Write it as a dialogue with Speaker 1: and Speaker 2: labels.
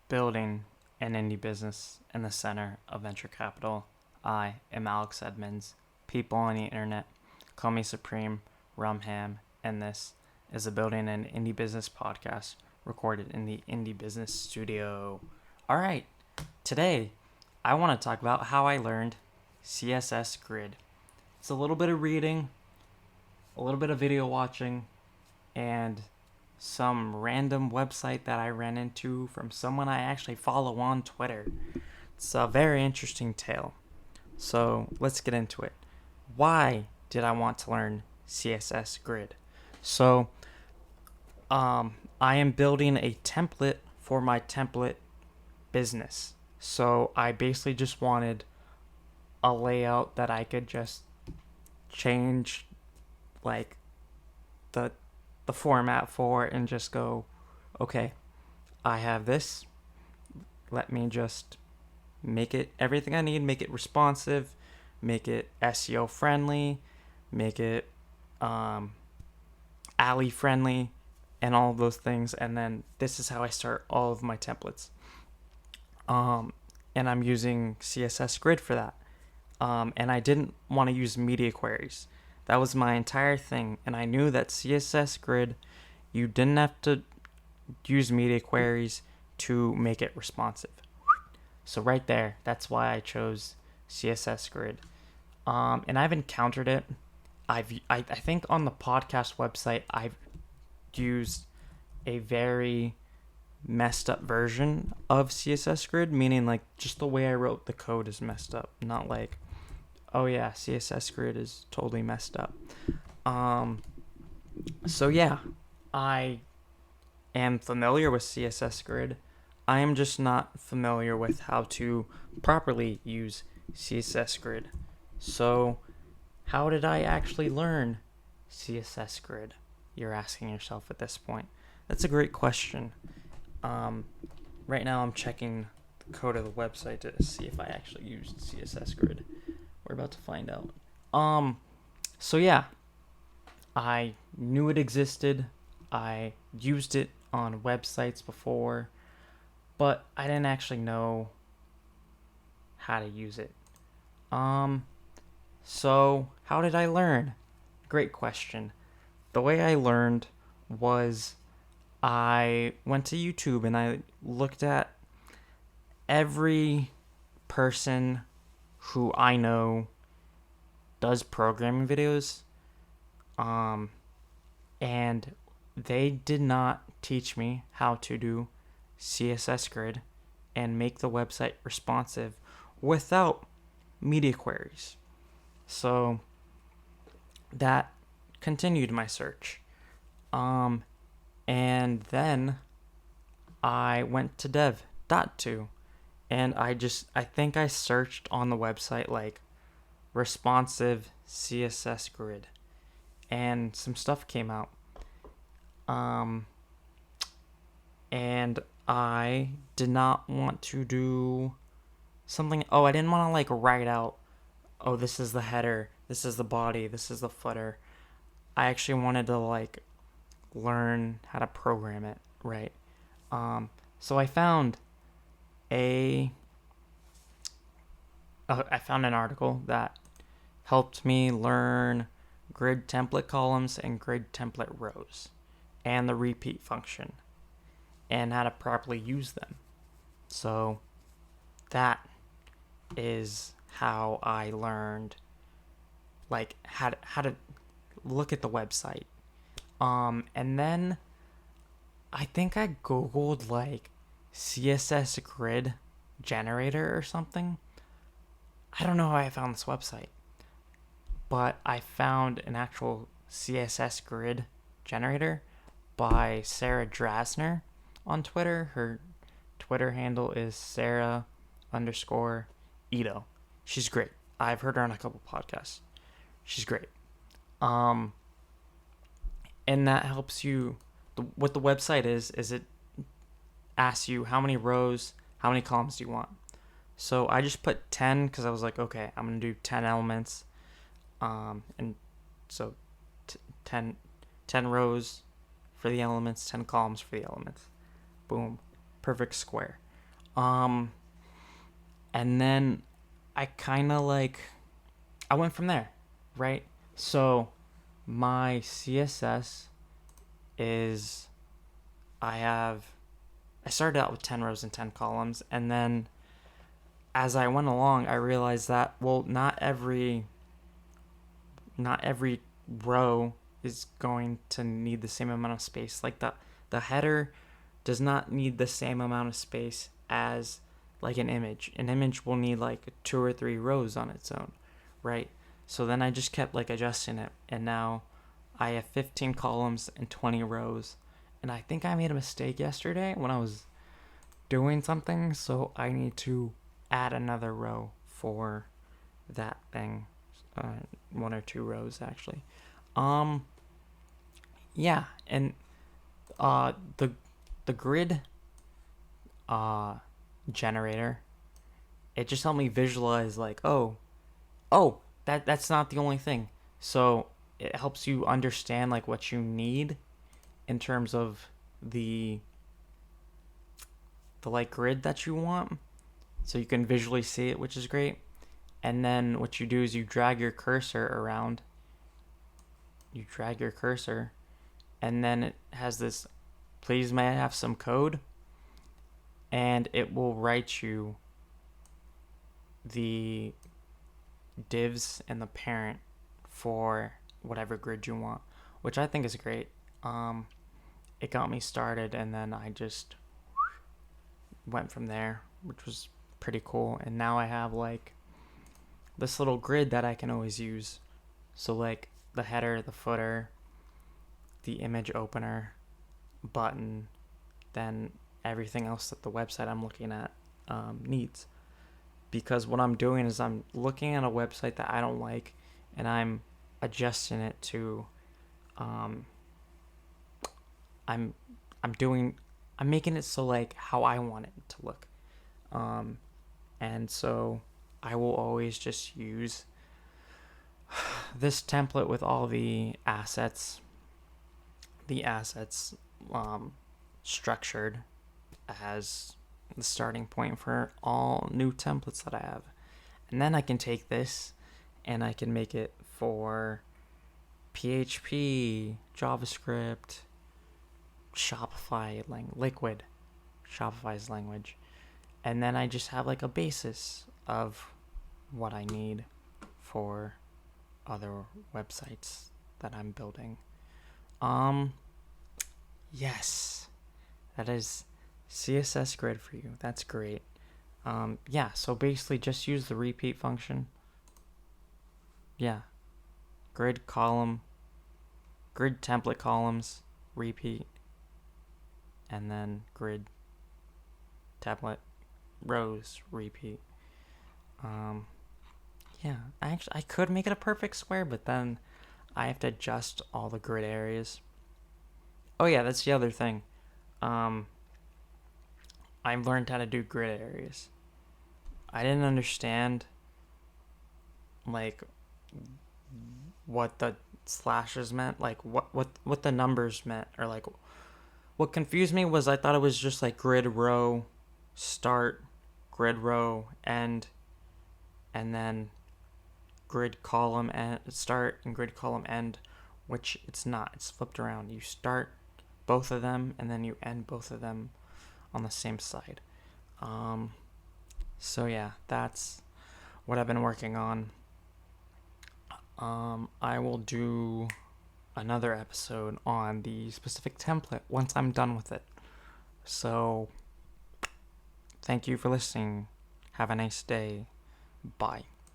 Speaker 1: Building an indie business in the center of venture capital. I am Alex Edmonds. People on the internet call me Supreme Rumham, and this is a Building an Indie Business podcast recorded in the Indie Business Studio. All right, today I want to talk about how I learned CSS Grid. It's a little bit of reading, a little bit of video watching, and some random website that I ran into from someone I actually follow on Twitter. It's a very interesting tale. So let's get into it. Why did I want to learn CSS Grid? So I am building a template for my template business. So I basically just wanted a layout that I could just change like the format for and just go, okay, I have this. Let me just make it everything I need, make it responsive, make it SEO friendly, make it alley friendly, and all of those things. And then this is how I start all of my templates. And I'm using CSS Grid for that. And I didn't want to use media queries. That was my entire thing. And I knew that CSS Grid, you didn't have to use media queries to make it responsive. So right there, that's why I chose CSS Grid. And I've encountered it. I think on the podcast website, I've used a very messed up version of CSS Grid, meaning like just the way I wrote the code is messed up, not like, oh yeah, CSS Grid is totally messed up. So yeah, I am familiar with CSS Grid. I am just not familiar with how to properly use CSS Grid. So how did I actually learn CSS Grid? You're asking yourself at this point. That's a great question. Right now I'm checking the code of the website to see if I actually used CSS Grid. We're about to find out. So yeah, I knew it existed. I used it on websites before, but I didn't actually know how to use it. So how did I learn? Great question. The way I learned was I went to YouTube and I looked at every person who I know does programming videos, and they did not teach me how to do CSS Grid and make the website responsive without media queries. So that continued my search. And then I went to dev.to, and I think I searched on the website like responsive CSS Grid, and some stuff came out. And I did not want to do something. I didn't want to like write out, oh, this is the header, this is the body, this is the footer. I actually wanted to like learn how to program it, right? So I found I found an article that helped me learn grid template columns and grid template rows and the repeat function and how to properly use them. So that is how I learned like how to look at the website. And then I think I googled like CSS Grid generator or something. I don't know how I found this website, but I found an actual CSS Grid generator by Sarah Drasner on Twitter. Her Twitter handle is Sarah_Ito. She's great. I've heard her on a couple podcasts. She's great. And that helps you. What the website is it asks you how many rows, how many columns do you want. So I just put 10 because I was like, okay, I'm going to do 10 elements. And so 10 rows for the elements, 10 columns for the elements. Boom. Perfect square. Um, and then I kind of like, I went from there, right? So my CSS is, I started out with 10 rows and 10 columns, and then as I went along, I realized that, well, not every row is going to need the same amount of space. Like the header does not need the same amount of space as like an image. An image will need like 2 or 3 rows on its own, right? So then I just kept like adjusting it, and now I have 15 columns and 20 rows. And I think I made a mistake yesterday when I was doing something, so I need to add another row for that thing. 1 or 2 rows actually. Um, yeah, and the grid generator, it just helped me visualize like, that's not the only thing. So it helps you understand like what you need in terms of the like grid that you want, so you can visually see it, which is great. And then what you do is you drag your cursor around. You drag your cursor, and then it has this, please may I have some code, and it will write you the divs and the parent for whatever grid you want, which I think is great. It got me started, and then I just went from there, which was pretty cool. And now I have like this little grid that I can always use. So like the header, the footer, the image opener, button, then everything else that the website I'm looking at needs. Because what I'm doing is I'm looking at a website that I don't like, and I'm adjusting it to I'm making it so like how I want it to look. And so I will always just use this template with all the assets structured as the starting point for all new templates that I have. And then I can take this and I can make it for PHP, JavaScript, Shopify, Liquid, Shopify's language. And then I just have like a basis of what I need for other websites that I'm building. Yes, that is CSS Grid for you. That's great. Yeah, so basically just use the repeat function. Yeah, grid template columns, repeat, and then grid template rows, repeat. Yeah, I could make it a perfect square, but then I have to adjust all the grid areas. Oh yeah, that's the other thing. I've learned how to do grid areas. I didn't understand like what the slashes meant, like what the numbers meant, or like what confused me was I thought it was just like grid row start, grid row end, and then grid column end start and grid column end, which it's not. It's flipped around. You start both of them and then you end both of them on the same side. So yeah, that's what I've been working on. I will do another episode on the specific template once I'm done with it. So thank you for listening. Have a nice day. Bye.